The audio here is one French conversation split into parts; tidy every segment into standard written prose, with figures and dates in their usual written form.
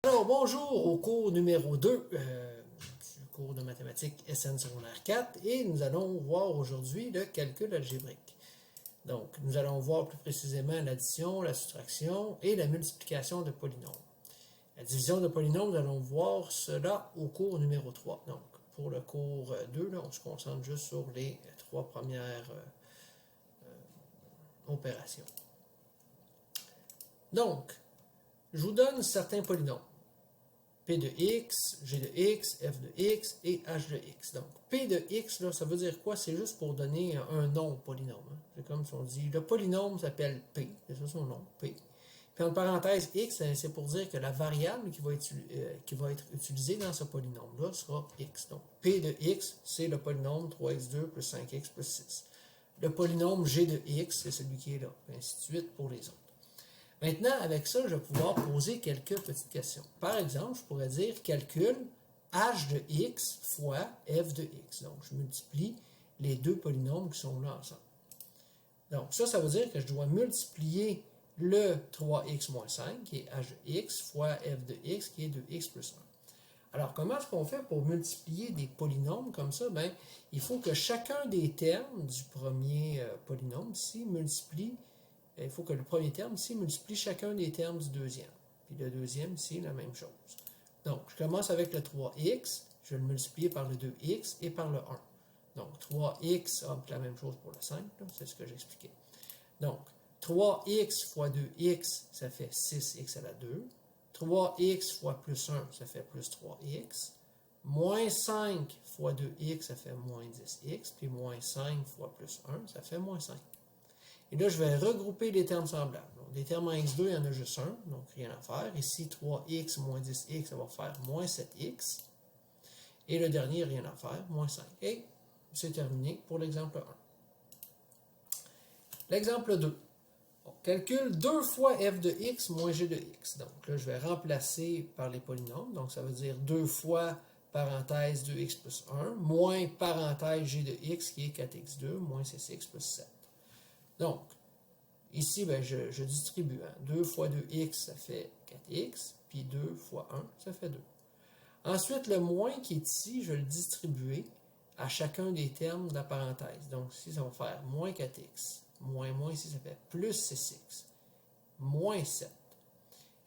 Alors, bonjour au cours numéro 2 du cours de mathématiques SN secondaire 4 et nous allons voir aujourd'hui le calcul algébrique. Donc, nous allons voir plus précisément l'addition, la soustraction et la multiplication de polynômes. La division de polynômes, nous allons voir cela au cours numéro 3. Donc, pour le cours 2, là, on se concentre juste sur les trois premières opérations. Donc, je vous donne certains polynômes. P de x, G de x, F de x et H de x. Donc, P de x, là, ça veut dire quoi? C'est juste pour donner un nom au polynôme. Hein. C'est comme si on dit, le polynôme s'appelle P, c'est ça son nom, P. Puis en parenthèse, x, c'est pour dire que la variable qui va être utilisée dans ce polynôme-là sera x. Donc, P de x, c'est le polynôme 3x2 plus 5x plus 6. Le polynôme G de x, c'est celui qui est là, et ainsi de suite pour les autres. Maintenant, avec ça, je vais pouvoir poser quelques petites questions. Par exemple, je pourrais dire calcul h de x fois f de x. Donc, je multiplie les deux polynômes qui sont là ensemble. Donc, ça veut dire que je dois multiplier le 3x moins 5, qui est h de x, fois f de x, qui est 2x plus 1. Alors, comment est-ce qu'on fait pour multiplier des polynômes comme ça? Bien, il faut que chacun des termes du premier polynôme ici multiplie. Il faut que le premier terme ici multiplie chacun des termes du deuxième. Puis le deuxième ici, la même chose. Donc, je commence avec le 3x, je vais le multiplier par le 2x et par le 1. Donc, 3x, la même chose pour le 5, c'est ce que j'expliquais. Donc, 3x fois 2x, ça fait 6x à la 2. 3x fois plus 1, ça fait plus 3x. Moins 5 fois 2x, ça fait moins 10x. Puis moins 5 fois plus 1, ça fait moins 5. Et là, je vais regrouper les termes semblables. Donc, des termes en x2, il y en a juste un, donc rien à faire. Ici, 3x moins 10x, ça va faire moins 7x. Et le dernier, rien à faire, moins 5. Et c'est terminé pour l'exemple 1. L'exemple 2. On calcule 2 fois f de x moins g de x. Donc là, je vais remplacer par les polynômes. Donc ça veut dire 2 fois parenthèse 2x plus 1, moins parenthèse g de x qui est 4x2, moins 6x plus 7. Donc, ici, ben, je distribue. 2 fois 2x, ça fait 4x, puis 2 fois 1, ça fait 2. Ensuite, le moins qui est ici, je vais le distribuer à chacun des termes de la parenthèse. Donc, ici, ça va faire moins 4x. Moins ici, ça fait plus 6x. Moins 7.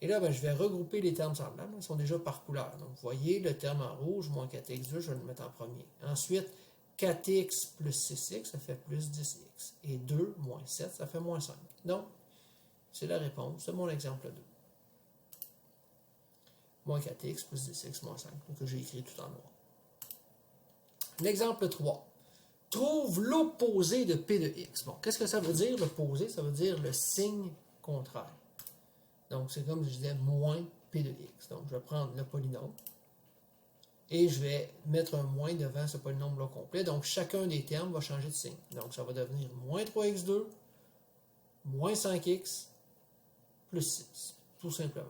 Et là, ben, je vais regrouper les termes semblables. Ils sont déjà par couleur. Donc, vous voyez, le terme en rouge, moins 4x2, je vais le mettre en premier. Ensuite, 4x plus 6x, ça fait plus 10x. Et 2 moins 7, ça fait moins 5. Donc, c'est la réponse de mon exemple 2. Moins 4x plus 10x moins 5, que j'ai écrit tout en noir. L'exemple 3. Trouve l'opposé de P de x. Bon, qu'est-ce que ça veut dire, l'opposé? Ça veut dire le signe contraire. Donc, c'est comme si je disais moins P de x. Donc, je vais prendre le polynôme. Et je vais mettre un moins devant ce polynôme-là complet. Donc, chacun des termes va changer de signe. Donc, ça va devenir moins 3x2, moins 5x, plus 6. Tout simplement.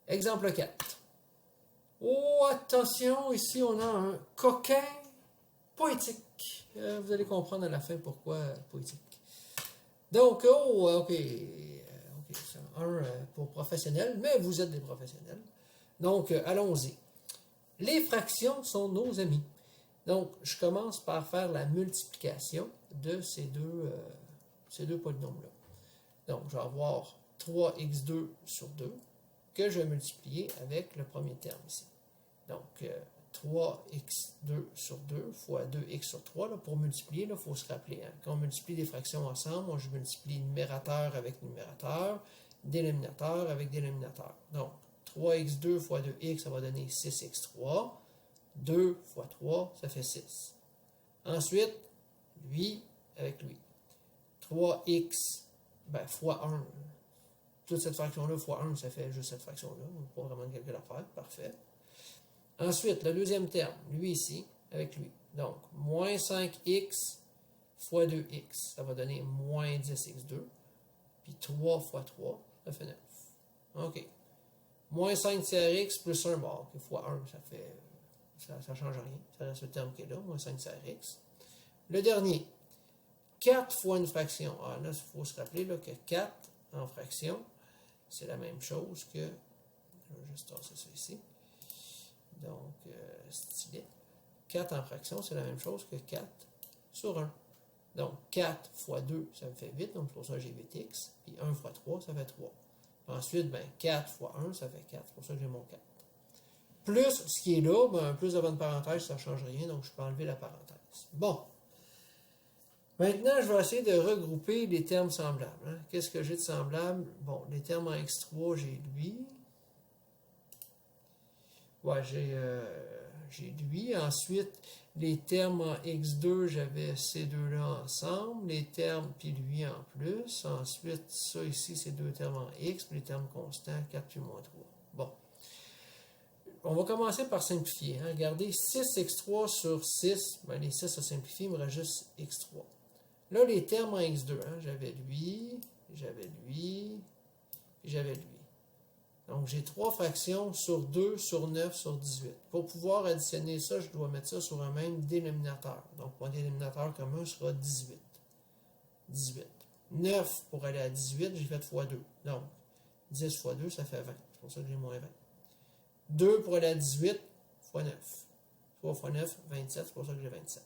Exemple 4. Oh, attention, ici, on a un coquin poétique. Vous allez comprendre à la fin pourquoi poétique. Donc, OK, c'est un pour professionnels, mais vous êtes des professionnels. Donc, allons-y. Les fractions sont nos amis. Donc, je commence par faire la multiplication de ces deux polynômes-là. Donc, je vais avoir 3x2 sur 2 que je vais multiplier avec le premier terme ici. Donc, 3x2 sur 2 fois 2x sur 3. Là, pour multiplier, il faut se rappeler. Hein, quand on multiplie des fractions ensemble, moi, je multiplie numérateur avec numérateur, dénominateur avec dénominateur. Donc, 3x2 fois 2x, ça va donner 6x3. 2 fois 3, ça fait 6. Ensuite, lui avec lui. 3x fois 1. Toute cette fraction-là fois 1, ça fait juste cette fraction-là. Pas vraiment de calcul à faire. Parfait. Ensuite, le deuxième terme, lui ici, avec lui. Donc, moins 5x fois 2x, ça va donner moins 10x2. Puis 3 fois 3, ça fait 9. OK. Moins 5 tiers x plus 1 bar, fois 1, ça fait... Ça ne change rien. Ça reste le terme qui est là, moins 5 tiers x. Le dernier, 4 fois une fraction. Ah, là, il faut se rappeler là, que 4 en fraction, c'est la même chose que, je vais juste tasser ça ici, donc stylet. 4 en fraction, c'est la même chose que 4 sur 1. Donc 4 fois 2, ça me fait 8, donc c'est pour ça que j'ai 8x, puis 1 fois 3, ça fait 3. Ensuite, 4 fois 1, ça fait 4, c'est pour ça que j'ai mon 4. Plus ce qui est là, plus avant de parenthèse, ça ne change rien, donc je peux enlever la parenthèse. Bon. Maintenant, je vais essayer de regrouper les termes semblables. Hein. Qu'est-ce que j'ai de semblable? Bon, les termes en x3, j'ai lui. Ouais, j'ai lui. Ensuite, les termes en x2, j'avais ces deux-là ensemble. Les termes, puis lui en plus. Ensuite, ça ici, c'est deux termes en x, puis les termes constants, 4 puis moins 3. Bon. On va commencer par simplifier. Hein. Regardez, 6x3 sur 6, les 6 ça simplifie, il me reste juste x3. Là, les termes en x2, hein, j'avais lui, puis j'avais lui. Donc, j'ai 3 fractions sur 2, sur 9, sur 18. Pour pouvoir additionner ça, je dois mettre ça sur un même dénominateur. Donc, mon dénominateur commun sera 18. 18. 9 pour aller à 18, j'ai fait fois 2. Donc, 10 fois 2, ça fait 20. C'est pour ça que j'ai moins 20. 2 pour aller à 18 fois 9. 3 fois 9, 27. C'est pour ça que j'ai 27.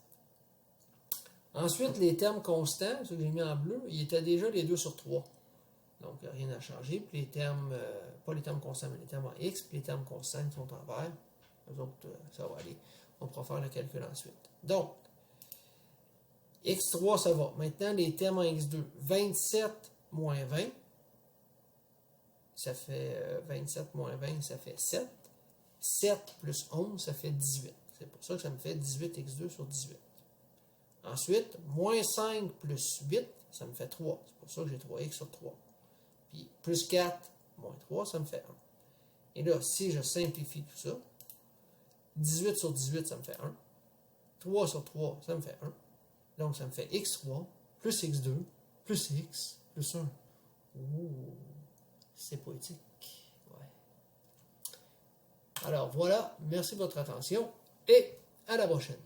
Ensuite, les termes constants, ceux que j'ai mis en bleu, ils étaient déjà les 2 sur 3. Donc, rien n'a changé. Puis les termes, pas les termes constants, mais les termes en x, puis les termes constants qui sont en vert. Les autres, ça va aller. On pourra faire le calcul ensuite. Donc, x3, ça va. Maintenant, les termes en x2. 27 moins 20, ça fait 27 moins 20, ça fait 7. 7 plus 11, ça fait 18. C'est pour ça que ça me fait 18x2 sur 18. Ensuite, moins 5 plus 8, ça me fait 3. C'est pour ça que j'ai 3x sur 3. Puis plus 4, moins 3, ça me fait 1. Et là, si je simplifie tout ça, 18 sur 18, ça me fait 1. 3 sur 3, ça me fait 1. Donc, ça me fait x3 plus x2 plus x plus 1. Ouh, c'est poétique. Ouais. Alors, voilà. Merci de votre attention et à la prochaine.